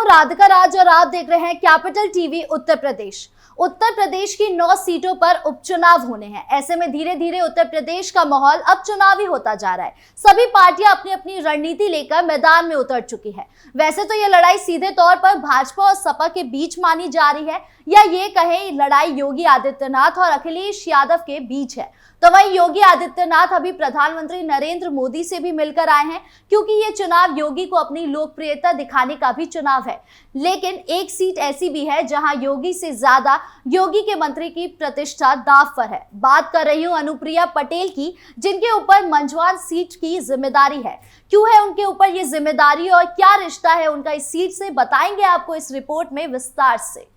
हूं राधिका राज और आप देख रहे हैं कैपिटल टीवी उत्तर प्रदेश। उत्तर प्रदेश की 9 सीटों पर उपचुनाव होने हैं। ऐसे में धीरे धीरे उत्तर प्रदेश का माहौल अब चुनावी होता जा रहा है। सभी पार्टियां अपनी अपनी रणनीति लेकर मैदान में उतर चुकी है। वैसे तो ये लड़ाई सीधे तौर पर भाजपा और सपा के बीच मानी जा रही है, या ये कहें लड़ाई योगी आदित्यनाथ और अखिलेश यादव के बीच है। तो वहीं योगी आदित्यनाथ अभी प्रधानमंत्री नरेंद्र मोदी से भी मिलकर आए हैं, क्योंकि ये चुनाव योगी को अपनी लोकप्रियता दिखाने का भी चुनाव है। लेकिन एक सीट ऐसी भी है जहां योगी से ज्यादा योगी के मंत्री की प्रतिष्ठा दांव पर है। बात कर रही हूं अनुप्रिया पटेल की, जिनके ऊपर मंझवान सीट की जिम्मेदारी है। क्यों है उनके ऊपर ये जिम्मेदारी और क्या रिश्ता है उनका इस सीट से, बताएंगे आपको इस रिपोर्ट में विस्तार से।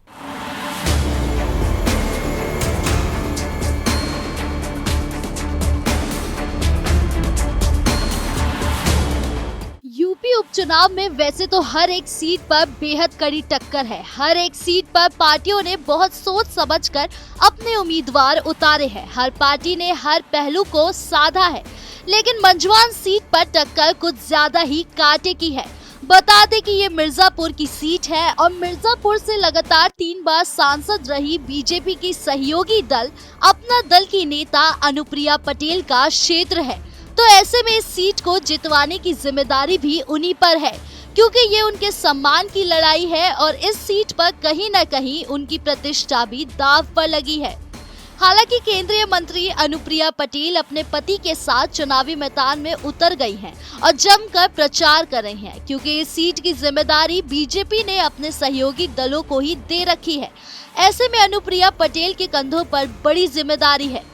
यूपी उपचुनाव में वैसे तो हर एक सीट पर बेहद कड़ी टक्कर है। हर एक सीट पर पार्टियों ने बहुत सोच समझकर अपने उम्मीदवार उतारे हैं। हर पार्टी ने हर पहलू को साधा है, लेकिन मंझवान सीट पर टक्कर कुछ ज्यादा ही कांटे की है। बता दें कि ये मिर्जापुर की सीट है और मिर्जापुर से लगातार 3 बार सांसद रही बीजेपी की सहयोगी दल अपना दल की नेता अनुप्रिया पटेल का क्षेत्र है। तो ऐसे में इस सीट को जितवाने की जिम्मेदारी भी उन्हीं पर है, क्योंकि ये उनके सम्मान की लड़ाई है और इस सीट पर कहीं न कहीं उनकी प्रतिष्ठा भी दांव पर लगी है। हालांकि केंद्रीय मंत्री अनुप्रिया पटेल अपने पति के साथ चुनावी मैदान में उतर गई हैं और जमकर प्रचार कर रही हैं, क्योंकि इस सीट की जिम्मेदारी बीजेपी ने अपने सहयोगी दलों को ही दे रखी है। ऐसे में अनुप्रिया पटेल के कंधों पर बड़ी जिम्मेदारी है।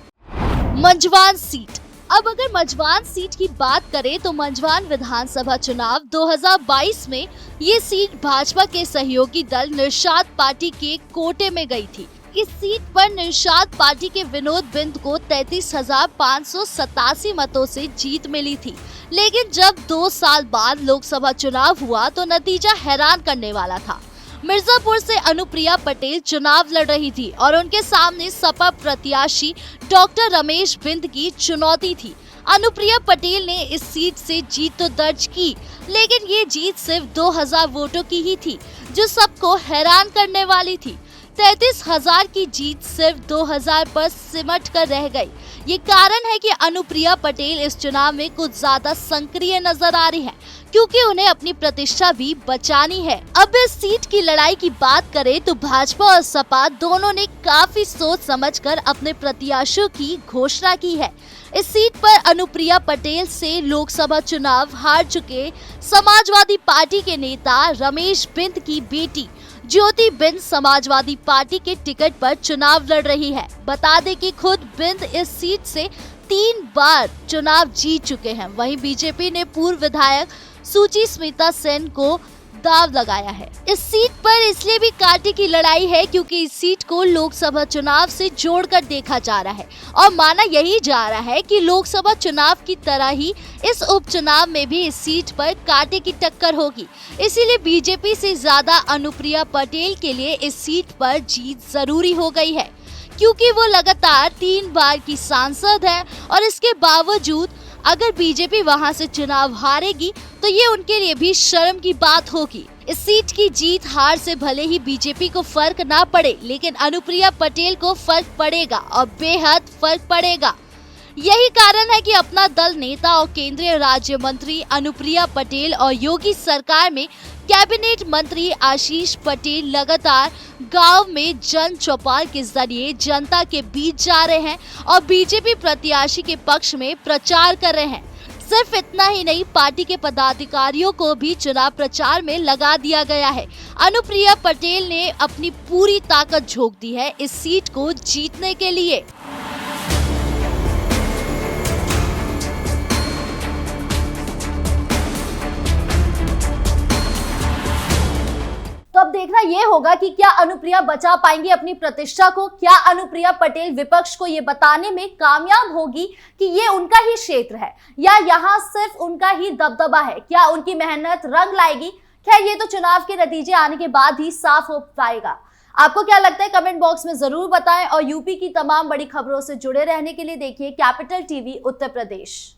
मंझवान सीट। अब अगर मंझवान सीट की बात करें तो मंझवान विधानसभा चुनाव 2022 में ये सीट भाजपा के सहयोगी दल निषाद पार्टी के कोटे में गई थी। इस सीट पर निषाद पार्टी के विनोद बिंद को 33,587 मतों से जीत मिली थी। लेकिन जब 2 साल बाद लोकसभा चुनाव हुआ तो नतीजा हैरान करने वाला था। मिर्जापुर से अनुप्रिया पटेल चुनाव लड़ रही थी और उनके सामने सपा प्रत्याशी डॉक्टर रमेश बिंद की चुनौती थी। अनुप्रिया पटेल ने इस सीट से जीत तो दर्ज की, लेकिन ये जीत सिर्फ 2000 वोटों की ही थी, जो सबको हैरान करने वाली थी। 33,000 की जीत सिर्फ 2000 पर सिमट कर रह गई। ये कारण है कि अनुप्रिया पटेल इस चुनाव में कुछ ज्यादा सक्रिय नजर आ रही है, क्योंकि उन्हें अपनी प्रतिष्ठा भी बचानी है। अब इस सीट की लड़ाई की बात करें तो भाजपा और सपा दोनों ने काफी सोच समझकर अपने प्रत्याशियों की घोषणा की है। इस सीट पर अनुप्रिया पटेल से लोकसभा चुनाव हार चुके समाजवादी पार्टी के नेता रमेश बिंद की बेटी ज्योति बिंद समाजवादी पार्टी के टिकट पर चुनाव लड़ रही है। बता दें कि खुद बिंद इस सीट से 3 बार चुनाव जीत चुके हैं। वहीं बीजेपी ने पूर्व विधायक सुची स्मिता सेन को दांव लगाया है। इस सीट पर इसलिए भी कांटे की लड़ाई है क्योंकि इस सीट को लोकसभा चुनाव से जोड़कर देखा जा रहा है और माना यही जा रहा है कि लोकसभा चुनाव की तरह ही इस उपचुनाव में भी इस सीट पर कांटे की टक्कर होगी। इसीलिए बीजेपी से ज्यादा अनुप्रिया पटेल के लिए इस सीट पर जीत जरूरी हो गई है, क्योंकि वो लगातार 3 बार की सांसद है और इसके बावजूद अगर बीजेपी वहां से चुनाव हारेगी तो ये उनके लिए भी शर्म की बात होगी। इस सीट की जीत हार से भले ही बीजेपी को फर्क ना पड़े, लेकिन अनुप्रिया पटेल को फर्क पड़ेगा और बेहद फर्क पड़ेगा। यही कारण है कि अपना दल नेता और केंद्रीय राज्य मंत्री अनुप्रिया पटेल और योगी सरकार में कैबिनेट मंत्री आशीष पटेल लगातार गांव में जन चौपाल के जरिए जनता के बीच जा रहे हैं और बीजेपी प्रत्याशी के पक्ष में प्रचार कर रहे हैं। सिर्फ इतना ही नहीं, पार्टी के पदाधिकारियों को भी चुनाव प्रचार में लगा दिया गया है। अनुप्रिया पटेल ने अपनी पूरी ताकत झोंक दी है इस सीट को जीतने के लिए। तो अब देखना यह होगा कि क्या अनुप्रिया बचा पाएंगी अपनी प्रतिष्ठा को। क्या अनुप्रिया पटेल विपक्ष को ये बताने में कामयाब होगी कि ये उनका ही क्षेत्र है या यहाँ सिर्फ उनका ही दबदबा है। क्या उनकी मेहनत रंग लाएगी? खैर, ये तो चुनाव के नतीजे आने के बाद ही साफ हो पाएगा। आपको क्या लगता है, कमेंट बॉक्स में जरूर बताएं और यूपी की तमाम बड़ी खबरों से जुड़े रहने के लिए देखिए कैपिटल टीवी उत्तर प्रदेश।